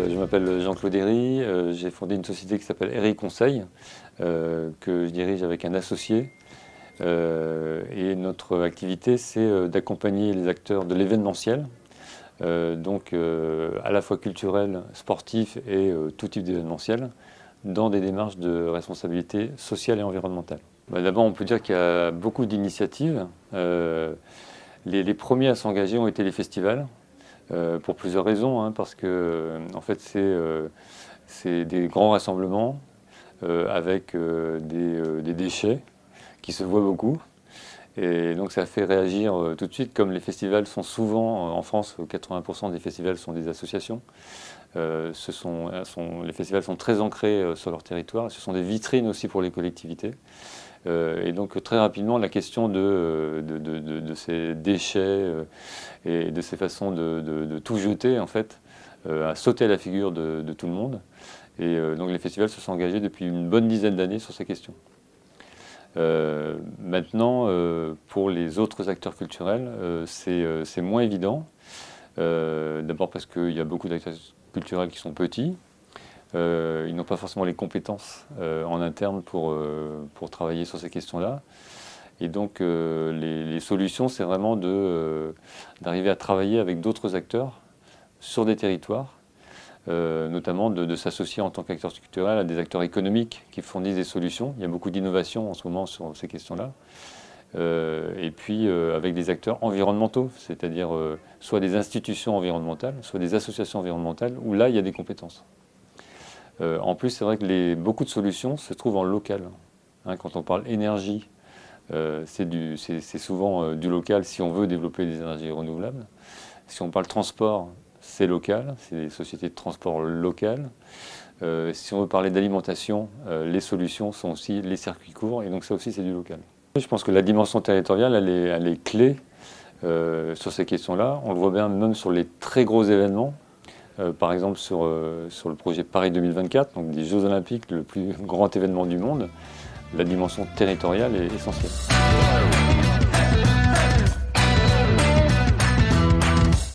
Je m'appelle Jean-Claude Herry, j'ai fondé une société qui s'appelle Herry Conseil, que je dirige avec un associé. Et notre activité, c'est d'accompagner les acteurs de l'événementiel, donc à la fois culturel, sportif et tout type d'événementiel, dans des démarches de responsabilité sociale et environnementale. D'abord, on peut dire qu'il y a beaucoup d'initiatives. Les premiers à s'engager ont été les festivals. Pour plusieurs raisons, hein, parce que en fait c'est des grands rassemblements avec des déchets qui se voient beaucoup, et donc ça fait réagir tout de suite. Comme les festivals sont souvent en France, 80% des festivals sont des associations. Les festivals sont très ancrés sur leur territoire, ce sont des vitrines aussi pour les collectivités. Et donc très rapidement, la question de ces déchets et de ces façons de tout jeter, en fait, a sauté à la figure de tout le monde. Et donc les festivals se sont engagés depuis une bonne dizaine d'années sur ces questions. Maintenant, pour les autres acteurs culturels, c'est moins évident. D'abord parce qu'il y a beaucoup d'acteurs culturels qui sont petits. Ils n'ont pas forcément les compétences en interne pour travailler sur ces questions-là. Et donc les solutions, c'est vraiment d'arriver à travailler avec d'autres acteurs sur des territoires, notamment de s'associer en tant qu'acteur culturel à des acteurs économiques qui fournissent des solutions. Il y a beaucoup d'innovation en ce moment sur ces questions-là. Et puis avec des acteurs environnementaux, c'est-à-dire soit des institutions environnementales, soit des associations environnementales, où là, il y a des compétences. En plus, c'est vrai que beaucoup de solutions se trouvent en local. Hein, quand on parle énergie, c'est souvent du local si on veut développer des énergies renouvelables. Si on parle transport, c'est local, c'est des sociétés de transport locales. Si on veut parler d'alimentation, les solutions sont aussi les circuits courts, et donc ça aussi c'est du local. Je pense que la dimension territoriale, elle est clé sur ces questions-là. On le voit bien même sur les très gros événements. Par exemple sur le projet Paris 2024, donc des Jeux Olympiques, le plus grand événement du monde, la dimension territoriale est essentielle.